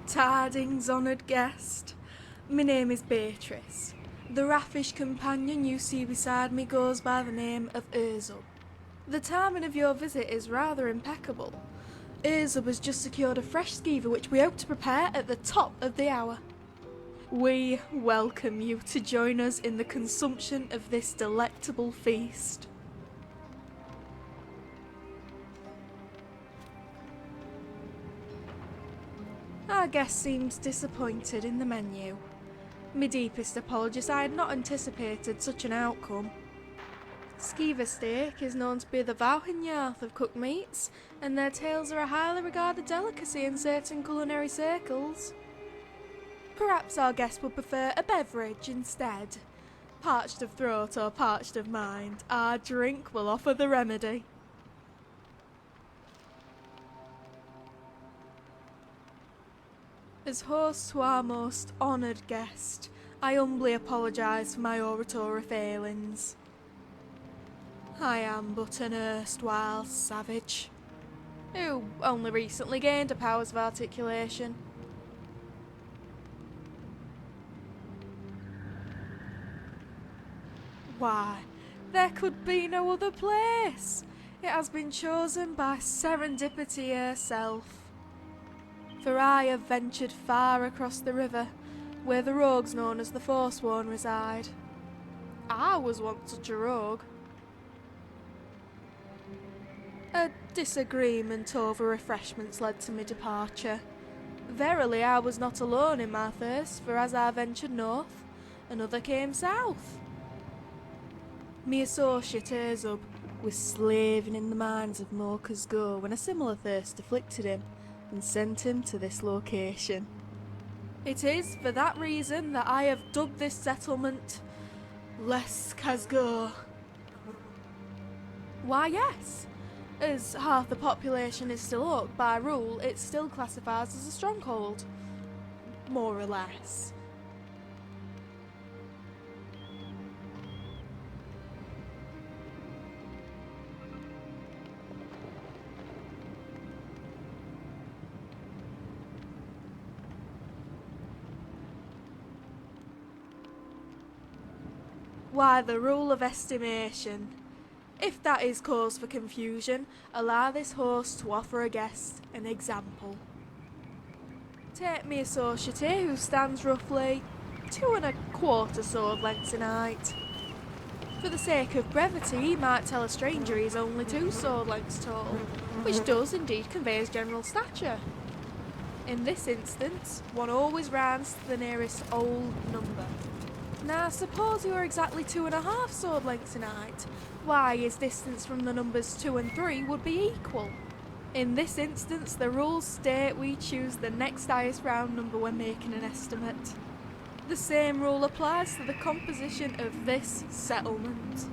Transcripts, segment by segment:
Tidings, honoured guest. My name is Beatrice. The raffish companion you see beside me goes by the name of Urzub. The timing of your visit is rather impeccable. Urzub has just secured a fresh skeever which we hope to prepare at the top of the hour. We welcome you to join us in the consumption of this delectable feast. Our guest seems disappointed in the menu. My deepest apologies, I had not anticipated such an outcome. Skeever steak is known to be the Vauhinjarth of cooked meats, and their tails are a highly regarded delicacy in certain culinary circles. Perhaps our guest would prefer a beverage instead. Parched of throat or parched of mind, our drink will offer the remedy. As host to our most honoured guest, I humbly apologise for my oratory failings. I am but an erstwhile savage, who only recently gained the powers of articulation. Why, there could be no other place. It has been chosen by serendipity herself. For I have ventured far across the river, where the rogues known as the Forsworn reside. I was once such a rogue. A disagreement over refreshments led to my departure. Verily, I was not alone in my thirst, for as I ventured north, another came south. Me associate Urzub was slaving in the mines of Mocha's Go when a similar thirst afflicted him and sent him to this location. It is for that reason that I have dubbed this settlement Les Casgo. Why, yes, as half the population is still orc, by rule it still classifies as a stronghold, more or less. Why, the rule of estimation. If that is cause for confusion, allow this host to offer a guest an example. Take me associate here, who stands roughly 2¼ sword lengths in height. For the sake of brevity, he might tell a stranger he is only 2 sword lengths tall, which does indeed convey his general stature. In this instance, one always rounds to the nearest old number. Now, suppose you are exactly 2½ sword lengths in height. Why, his distance from the numbers 2 and 3 would be equal. In this instance, the rules state we choose the next highest round number when making an estimate. The same rule applies to the composition of this settlement.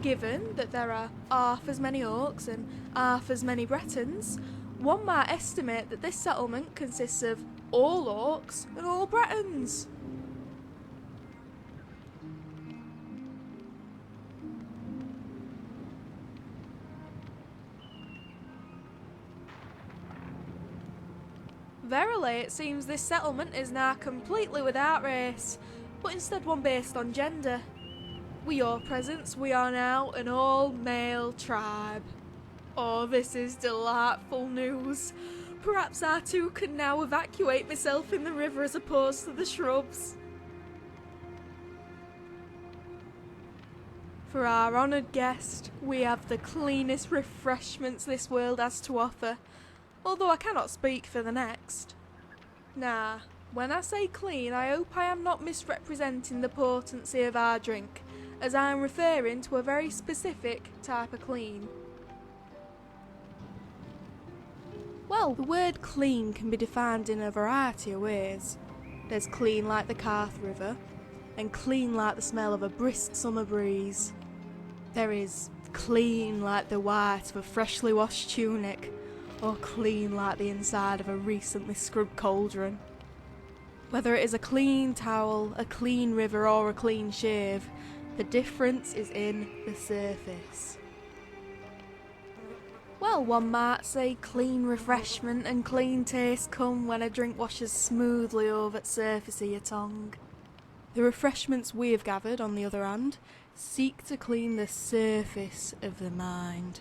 Given that there are half as many orcs and half as many Bretons, one might estimate that this settlement consists of all orcs and all Bretons. Verily, it seems this settlement is now completely without race, but instead one based on gender. With your presence, we are now an all-male tribe. Oh, this is delightful news. Perhaps I too can now evacuate myself in the river as opposed to the shrubs. For our honoured guest, we have the cleanest refreshments this world has to offer, although I cannot speak for the next. Now, when I say clean, I hope I am not misrepresenting the potency of our drink, as I am referring to a very specific type of clean. Well, the word clean can be defined in a variety of ways. There's clean like the Carth River, and clean like the smell of a brisk summer breeze. There is clean like the white of a freshly washed tunic, or clean like the inside of a recently scrubbed cauldron. Whether it is a clean towel, a clean river, or a clean shave, the difference is in the surface. Well, Well, one might say clean refreshment and clean taste come when a drink washes smoothly over the surface of your tongue. The refreshments we have gathered, on the other hand, seek to clean the surface of the mind.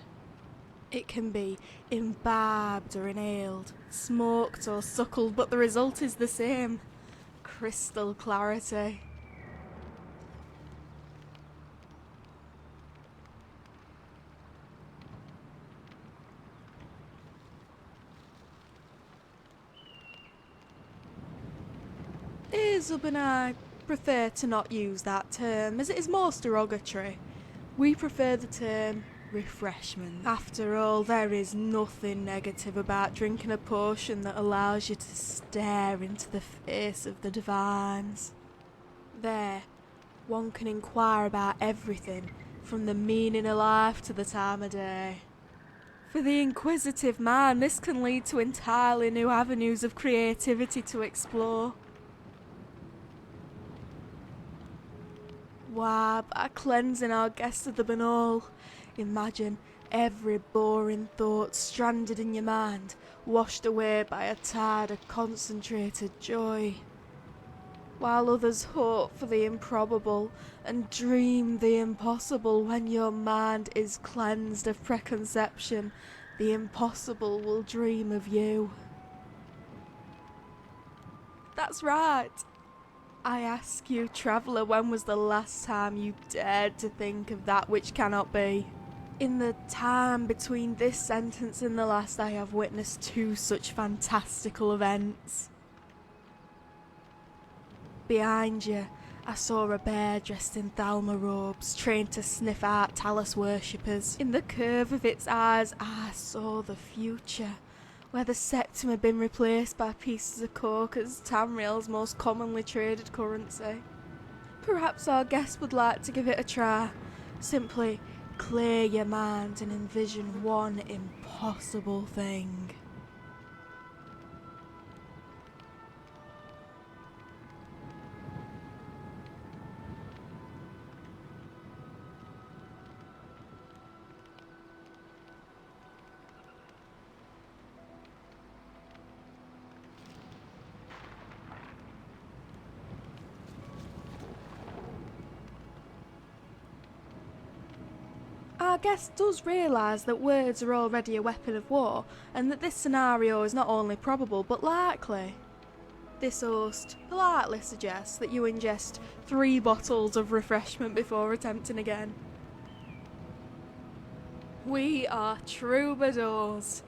It can be imbibed or inhaled, smoked or suckled, but the result is the same: crystal clarity. Isab and I prefer to not use that term, as it is most derogatory. We prefer the term refreshment. After all, there is nothing negative about drinking a potion that allows you to stare into the face of the divines. There, one can inquire about everything, from the meaning of life to the time of day. For the inquisitive man, this can lead to entirely new avenues of creativity to explore. Why, by cleansing our guests of the banal, imagine every boring thought stranded in your mind, washed away by a tide of concentrated joy. While others hope for the improbable and dream the impossible, when your mind is cleansed of preconception, the impossible will dream of you. That's right. I ask you, traveller, when was the last time you dared to think of that which cannot be? In the time between this sentence and the last, I have witnessed two such fantastical events. Behind you, I saw a bear dressed in Thalma robes, trained to sniff out Talus worshippers. In the curve of its eyes, I saw the future, where the septum had been replaced by pieces of coke as Tamriel's most commonly traded currency. Perhaps our guest would like to give it a try. Simply clear your mind and envision one impossible thing. Our guest does realise that words are already a weapon of war, and that this scenario is not only probable but likely. This host politely suggests that you ingest 3 bottles of refreshment before attempting again. We are troubadours,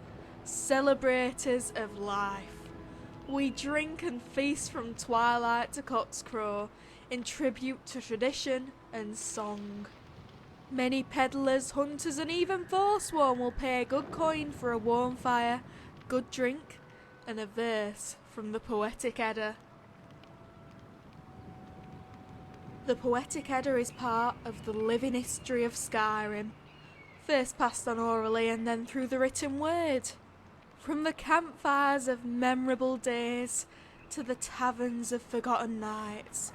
celebrators of life. We drink and feast from twilight to cock's crow, in tribute to tradition and song. Many peddlers, hunters and even forsworn will pay good coin for a warm fire, good drink and a verse from the Poetic Edda. The Poetic Edda is part of the living history of Skyrim, first passed on orally and then through the written word. From the campfires of memorable days to the taverns of forgotten nights,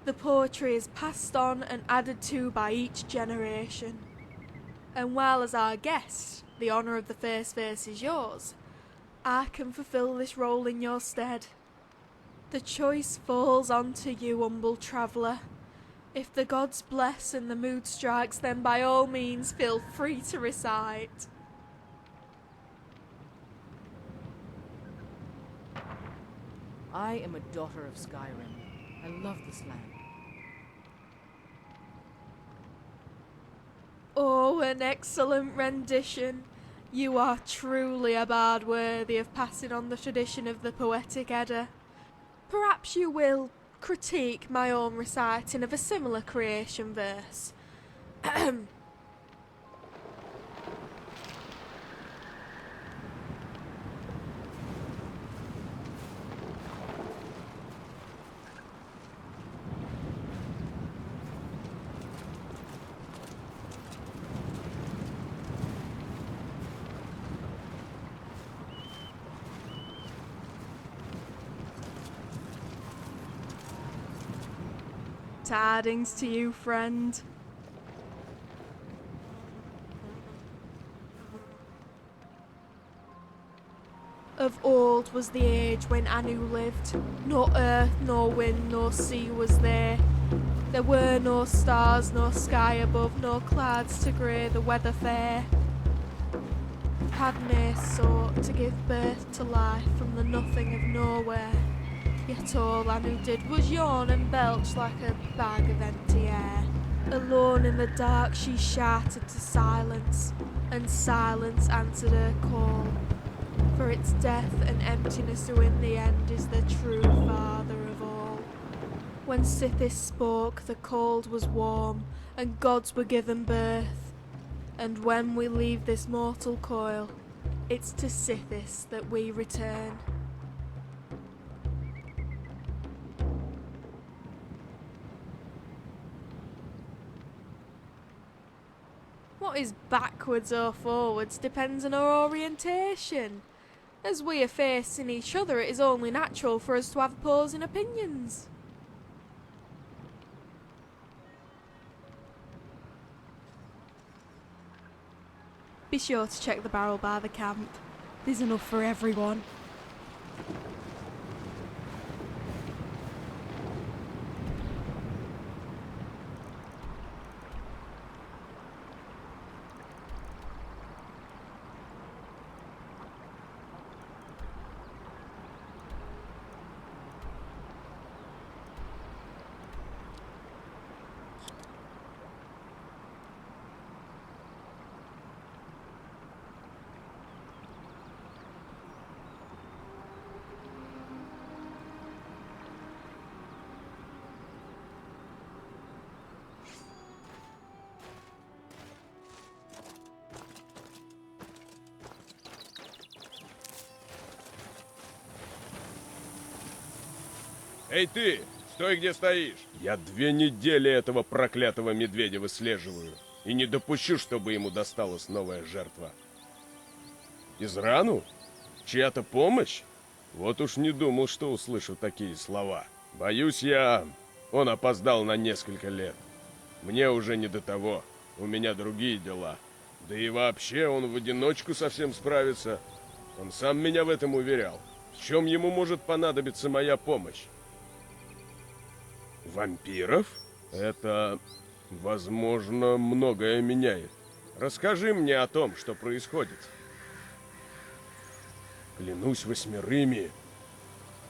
the poetry is passed on and added to by each generation. And while as our guest, the honour of the first verse is yours, I can fulfil this role in your stead. The choice falls onto you, humble traveller. If the gods bless and the mood strikes, then by all means feel free to recite. I am a daughter of Skyrim. I love this land. Oh, an excellent rendition. You are truly a bard worthy of passing on the tradition of the Poetic Edda. Perhaps you will critique my own reciting of a similar creation verse. Tidings to you, friend. Of old was the age when Anu lived. No earth, no wind, no sea was there. There were no stars, no sky above, no clouds to grey the weather fair. Padme sought to give birth to life from the nothing of nowhere. Yet all Anu did was yawn and belch like a bag of empty air. Alone in the dark she shouted to silence, and silence answered her call. For it's death and emptiness who in the end is the true father of all. When Sithis spoke, the cold was warm, and gods were given birth. And when we leave this mortal coil, it's to Sithis that we return. What is backwards or forwards depends on our orientation. As we are facing each other, it is only natural for us to have opposing opinions. Be sure to check the barrel by the camp. There's enough for everyone. Эй ты, стой где стоишь! Я 2 недели этого проклятого медведя выслеживаю. И не допущу, чтобы ему досталась новая жертва. Израну? Чья-то помощь? Вот уж не думал, что услышу такие слова. Боюсь он опоздал на несколько лет. Мне уже не до того. У меня другие дела. Да и вообще он в одиночку совсем справится. Он сам меня в этом уверял. В чем ему может понадобиться моя помощь? Вампиров? Это, возможно, многое меняет. Расскажи мне о том, что происходит. Клянусь 8.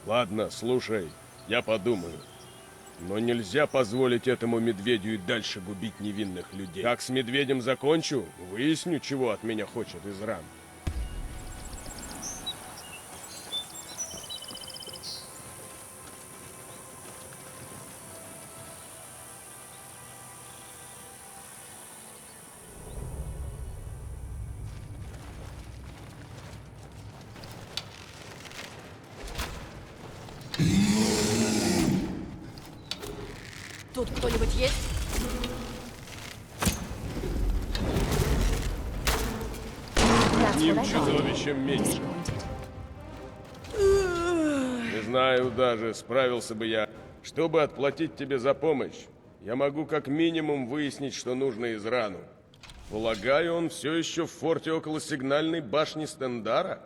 Ладно, слушай, я подумаю. Но нельзя позволить этому медведю и дальше губить невинных людей. Как с медведем закончу, выясню, чего от меня хочет Изран. Тут кто-нибудь есть? Одним чудовищем меньше. Не знаю даже, справился бы я. Чтобы отплатить тебе за помощь, я могу как минимум выяснить, что нужно Израну. Полагаю, он все еще в форте около сигнальной башни Стендара?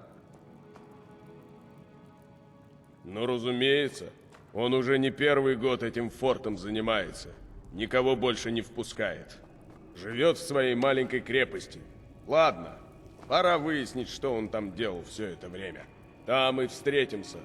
Ну, разумеется. Он уже не первый год этим фортом занимается. Никого больше не впускает. Живет в своей маленькой крепости. Ладно, пора выяснить, что он там делал все это время. Там и встретимся.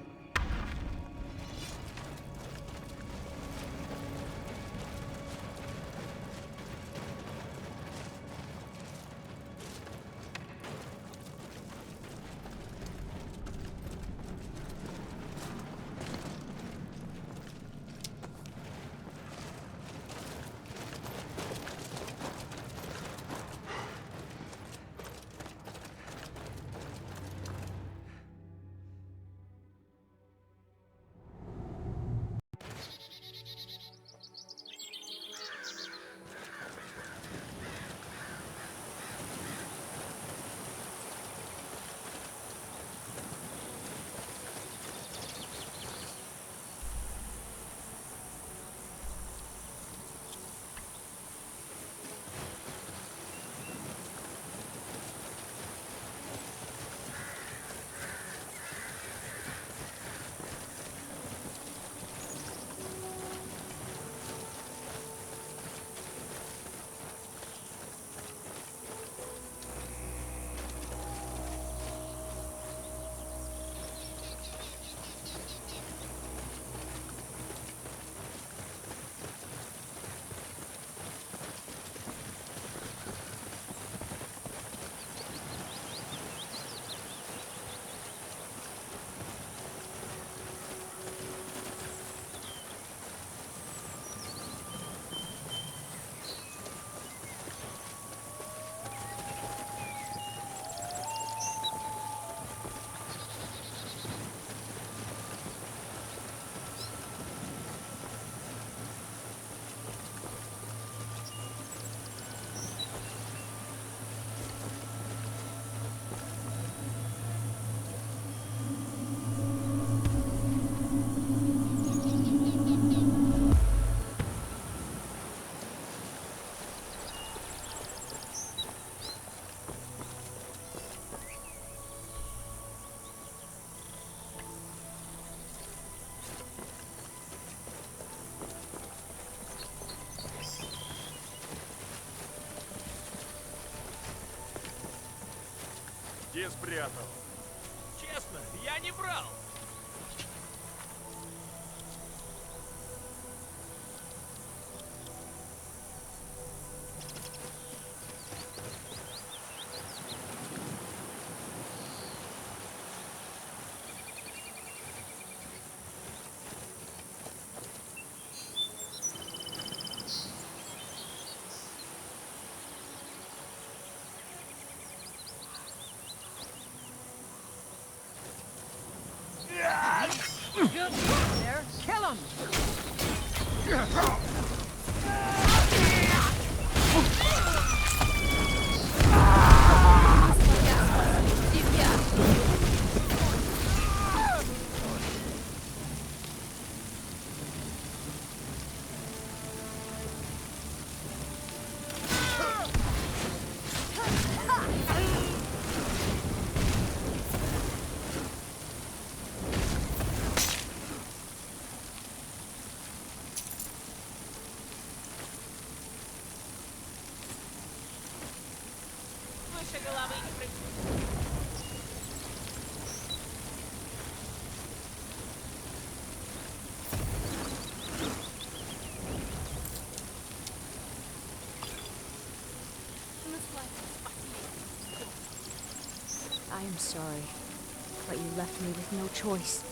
Где спрятал? Честно, я не брал. There, kill him! Выше головы не прыгай. I am sorry, but you left me with no choice.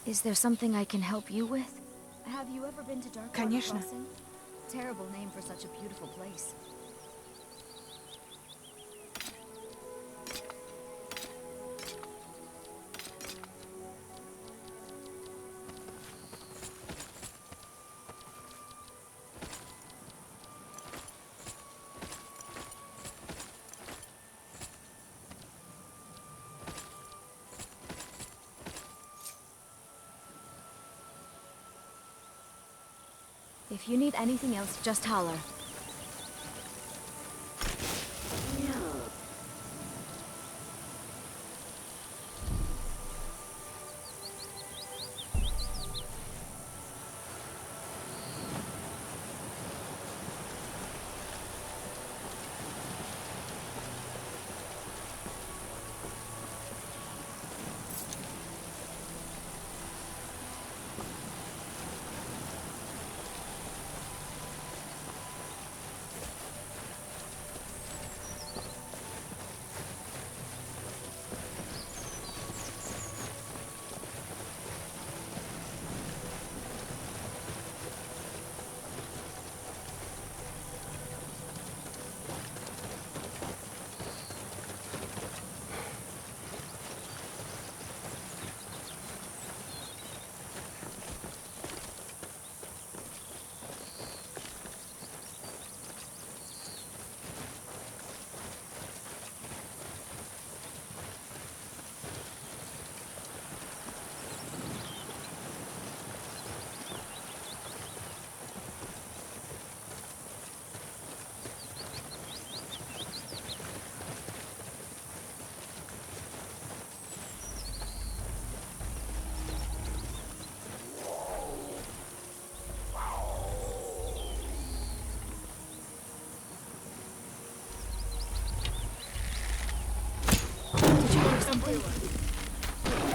Is there something I can help you with? Have you ever been to Dark Конечно. Crossing? Terrible name for such a beautiful place. If you need anything else, just holler.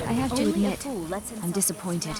I have to admit, I'm disappointed.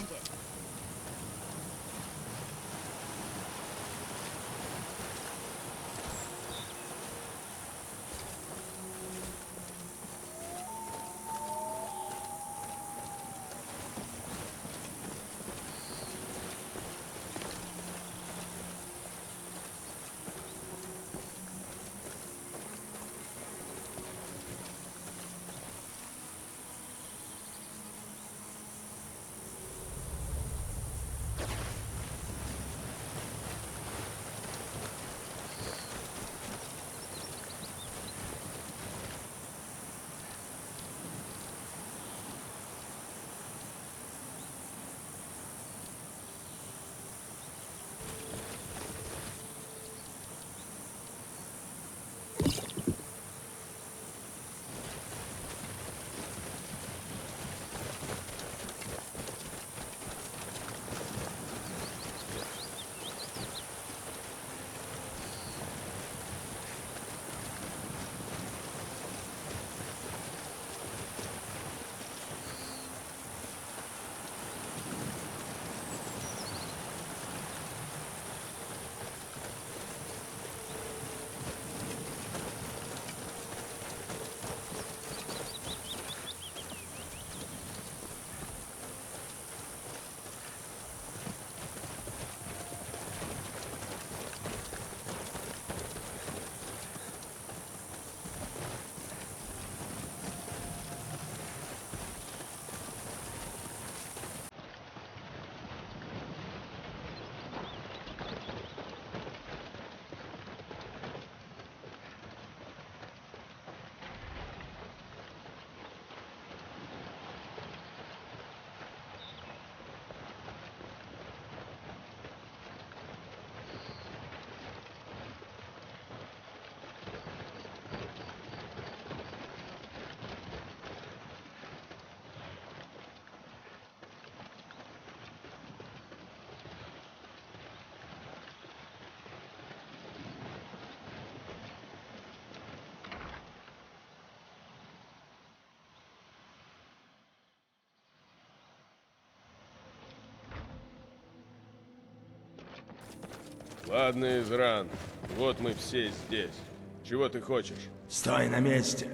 Ладно, Изран, вот мы все здесь. Чего ты хочешь? Стой на месте.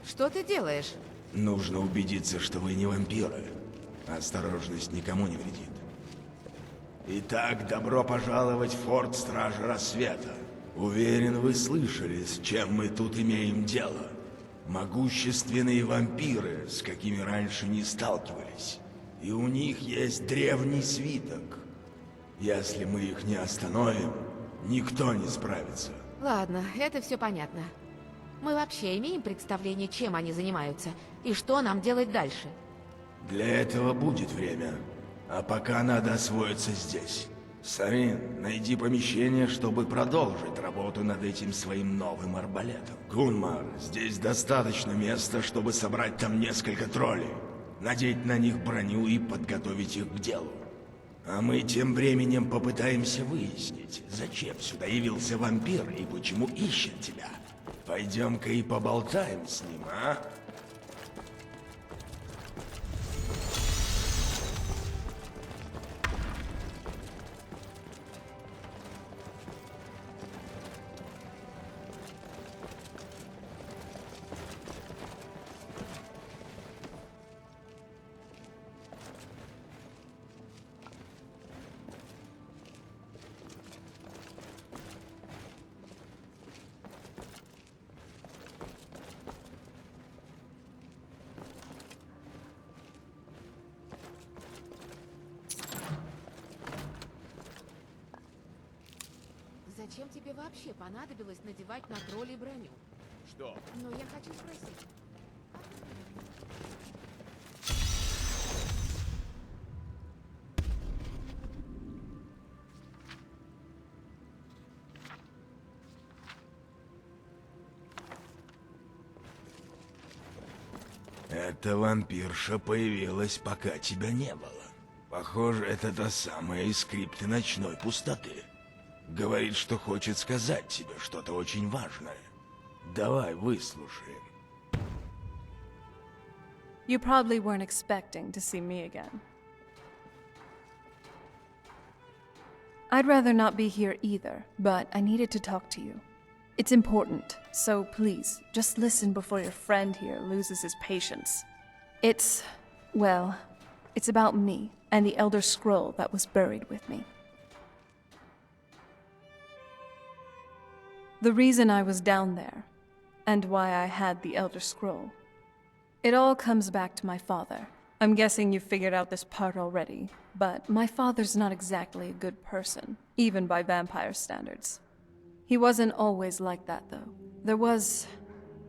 Что ты делаешь? Нужно убедиться, что вы не вампиры. Осторожность никому не вредит. Итак, добро пожаловать в форт Стражи Рассвета. Уверен, вы слышали, с чем мы тут имеем дело. Могущественные вампиры, с какими раньше не сталкивались. И у них есть древний свиток. Если мы их не остановим, никто не справится. Ладно, это все понятно. Мы вообще имеем представление, чем они занимаются, и что нам делать дальше? Для этого будет время. А пока надо освоиться здесь. Сарин, найди помещение, чтобы продолжить работу над этим своим новым арбалетом. Гунмар, здесь достаточно места, чтобы собрать там несколько троллей, надеть на них броню и подготовить их к делу. А мы тем временем попытаемся выяснить, зачем сюда явился вампир и почему ищет тебя. Пойдем-ка и поболтаем с ним, а? Зачем тебе вообще понадобилось надевать на троллей броню? Что? Но я хочу спросить. Эта вампирша появилась, пока тебя не было. Похоже, это та самая из скрипты ночной пустоты. Говорит, что хочет сказать тебе что-то очень важное. Давай выслушаем. You probably weren't expecting to see me again. I'd rather not be here either, but I needed to talk to you. It's important, so please, just listen before your friend here loses his patience. It's about me and the Elder Scroll that was buried with me. The reason I was down there, and why I had the Elder Scroll. It all comes back to my father. I'm guessing you figured out this part already, but my father's not exactly a good person, even by vampire standards. He wasn't always like that, though. There was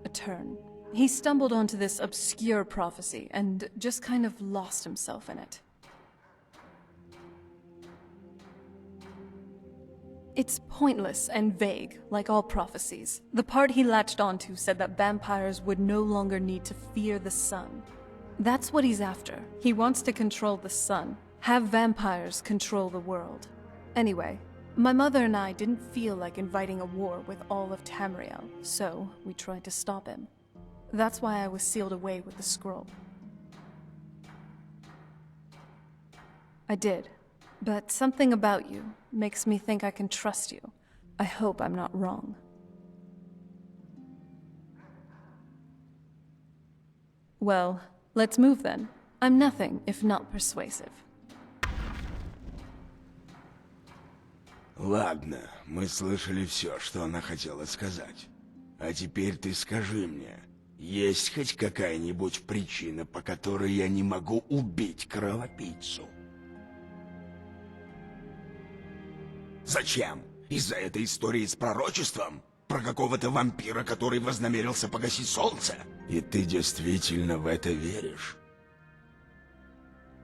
a turn. He stumbled onto this obscure prophecy and just kind of lost himself in it. It's pointless and vague, like all prophecies. The part he latched onto said that vampires would no longer need to fear the sun. That's what he's after. He wants to control the sun, have vampires control the world. Anyway, my mother and I didn't feel like inviting a war with all of Tamriel, so we tried to stop him. That's why I was sealed away with the scroll. I did. But something about you makes me think I can trust you. I hope I'm not wrong. Well, let's move then. I'm nothing if not persuasive. Ладно, мы слышали все, что она хотела сказать. А теперь ты скажи мне, есть хоть какая-нибудь причина, по которой я не могу убить кровопийцу? Зачем? Из-за этой истории с пророчеством? Про какого-то вампира, который вознамерился погасить солнце? И ты действительно в это веришь?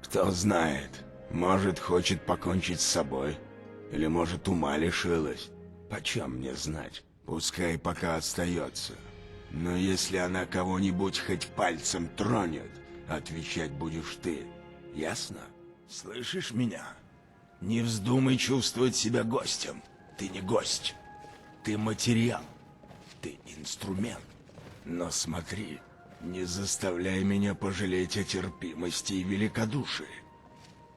Кто знает, может, хочет покончить с собой. Или, может, ума лишилась. Почем мне знать? Пускай пока остается. Но если она кого-нибудь хоть пальцем тронет, отвечать будешь ты. Ясно? Слышишь меня? Не вздумай чувствовать себя гостем. Ты не гость. Ты материал. Ты инструмент. Но смотри, не заставляй меня пожалеть о терпимости и великодушии.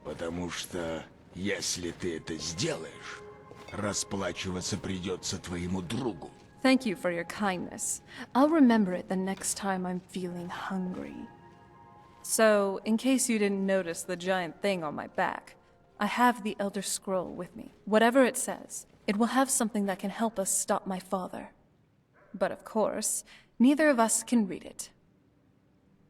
Потому что, если ты это сделаешь, Расплачиваться придется твоему другу. Thank you for your kindness. I'll remember it the next time I'm feeling hungry. So, in case you didn't notice the giant thing on my back, I have the Elder Scroll with me. Whatever it says, it will have something that can help us stop my father. But of course, neither of us can read it.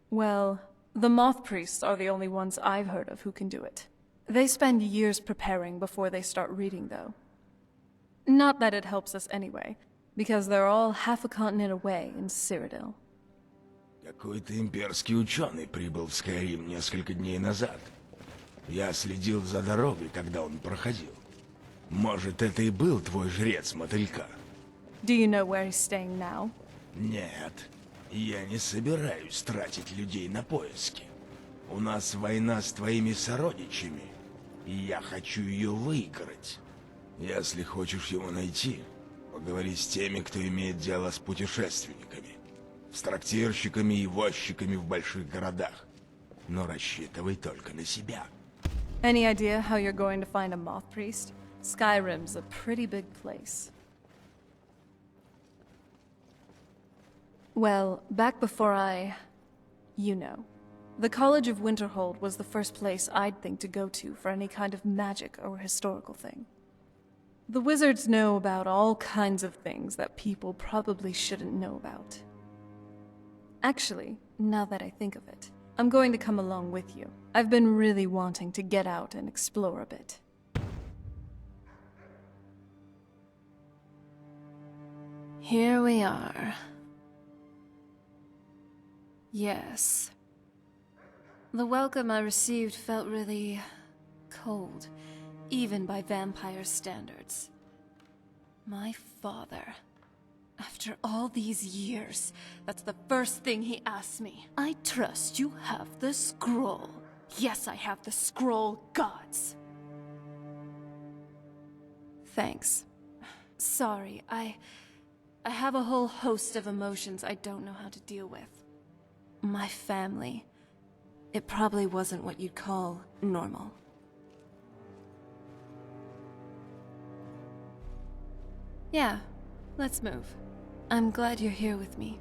Well, the Moth Priests are the only ones I've heard of who can do it. They spend years preparing before they start reading, though. Not that it helps us anyway, because they're all half a continent away in Cyrodiil. Какой-то имперский ученый прибыл в Скайрим несколько дней назад. Я следил за дорогой, когда он проходил. Может, это и был твой жрец мотылька? Do you know where he's staying now? Нет, я не собираюсь тратить людей на поиски. У нас война с твоими сородичами, и я хочу ее выиграть. Если хочешь его найти, поговори с теми, кто имеет дело с путешественниками, с трактирщиками и возчиками в больших городах. Но рассчитывай только на себя. Any idea how you're going to find a Moth Priest? Skyrim's a pretty big place. Well, back before you know. The College of Winterhold was the first place I'd think to go to for any kind of magic or historical thing. The wizards know about all kinds of things that people probably shouldn't know about. Actually, now that I think of it, I'm going to come along with you. I've been really wanting to get out and explore a bit. Here we are. Yes. The welcome I received felt really cold, even by vampire standards. My father. After all these years, that's the first thing he asked me. I trust you have the scroll. Yes, I have the scroll, gods. Thanks. Sorry, I have a whole host of emotions I don't know how to deal with. My family. It probably wasn't what you'd call normal. Yeah, let's move. I'm glad you're here with me.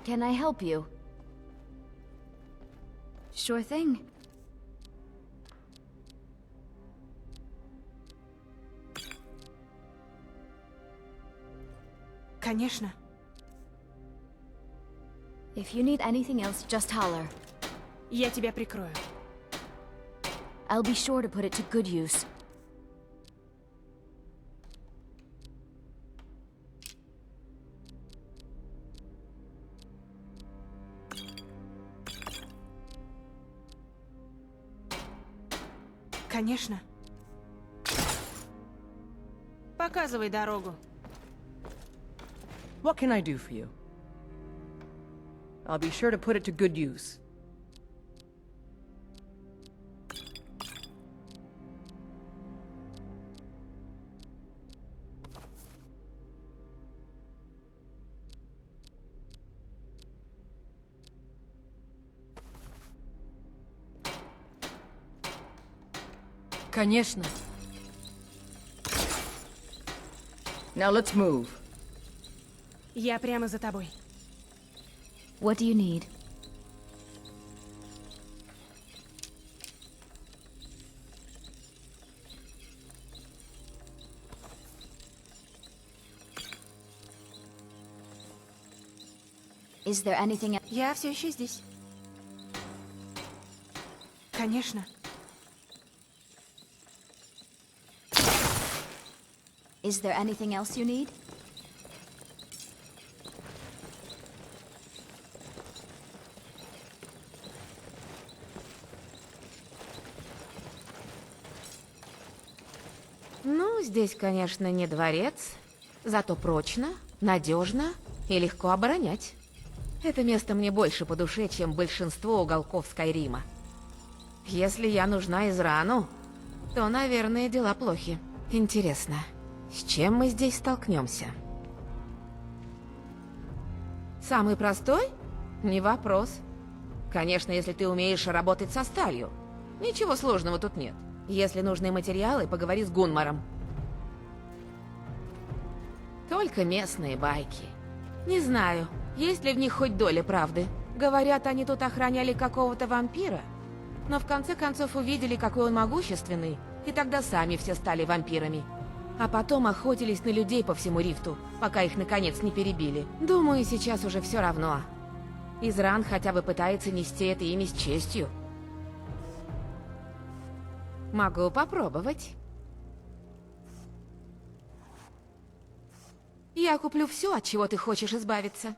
Can I help you? Sure thing. Конечно. If you need anything else, just holler. Я тебя прикрою. I'll be sure to put it to good use. Конечно. Показывай дорогу. What can I do for you? I'll be sure to put it to good use. Конечно. Now let's move. Я прямо за тобой. What do you need? Is there anything... Я все еще здесь. Конечно. Is there anything else you need? Ну, здесь, конечно, не дворец, зато прочно, надежно и легко оборонять. Это место мне больше по душе, чем большинство уголков Скайрима. Если я нужна Израну, то, наверное, дела плохи. Интересно, с чем мы здесь столкнемся? Самый простой? Не вопрос. Конечно, если ты умеешь работать со сталью. Ничего сложного тут нет. Если нужны материалы, поговори с Гунмаром. Только местные байки. Не знаю, есть ли в них хоть доля правды. Говорят, они тут охраняли какого-то вампира, но в конце концов увидели, какой он могущественный, и тогда сами все стали вампирами. А потом охотились на людей по всему рифту, пока их наконец не перебили. Думаю, сейчас уже все равно. Изран хотя бы пытается нести это имя с честью. Могу попробовать. Я куплю все, от чего ты хочешь избавиться.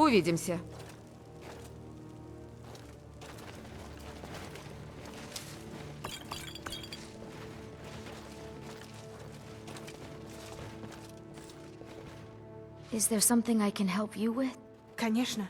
Увидимся. Is there something I can help you with? Конечно.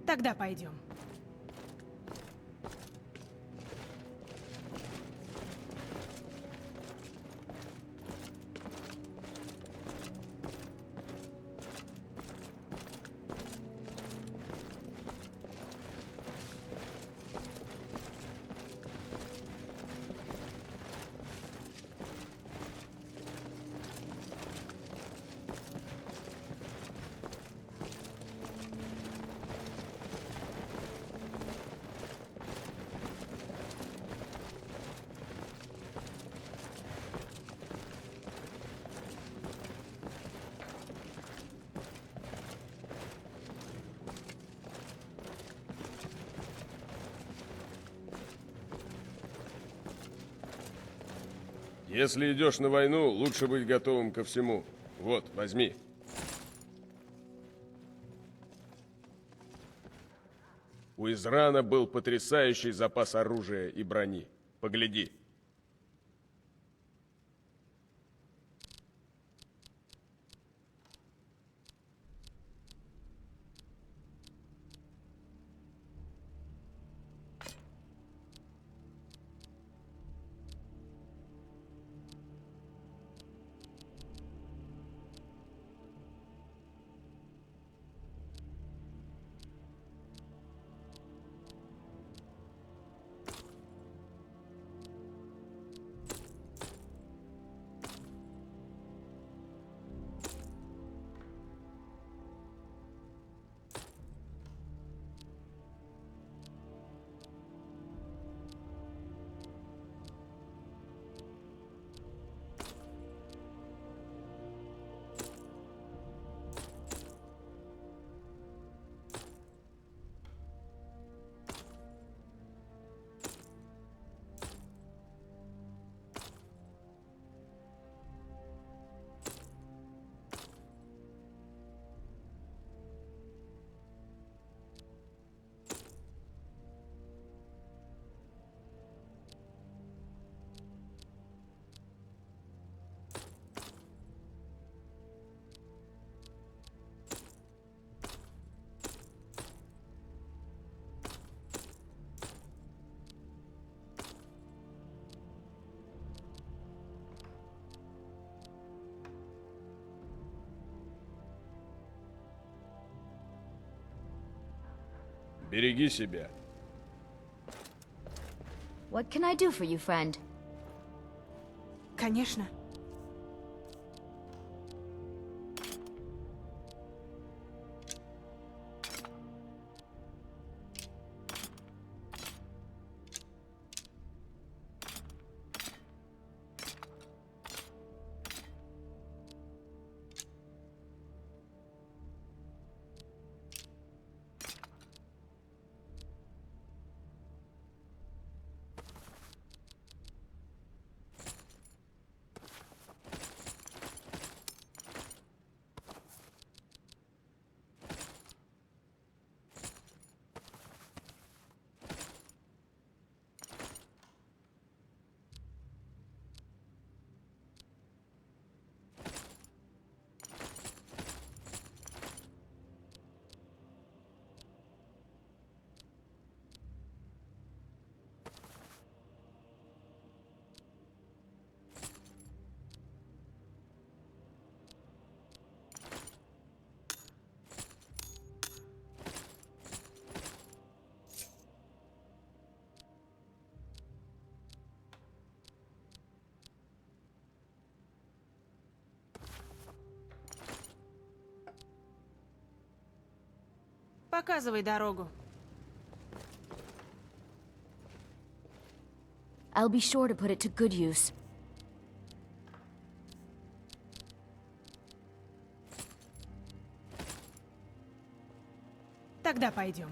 Тогда пойдем. Если идешь на войну, лучше быть готовым ко всему. Вот, возьми. У Израна был потрясающий запас оружия и брони. Погляди. Береги себя. What can I do for you, friend? Конечно. Показывай дорогу. I'll be sure to put it to good use. Тогда пойдем.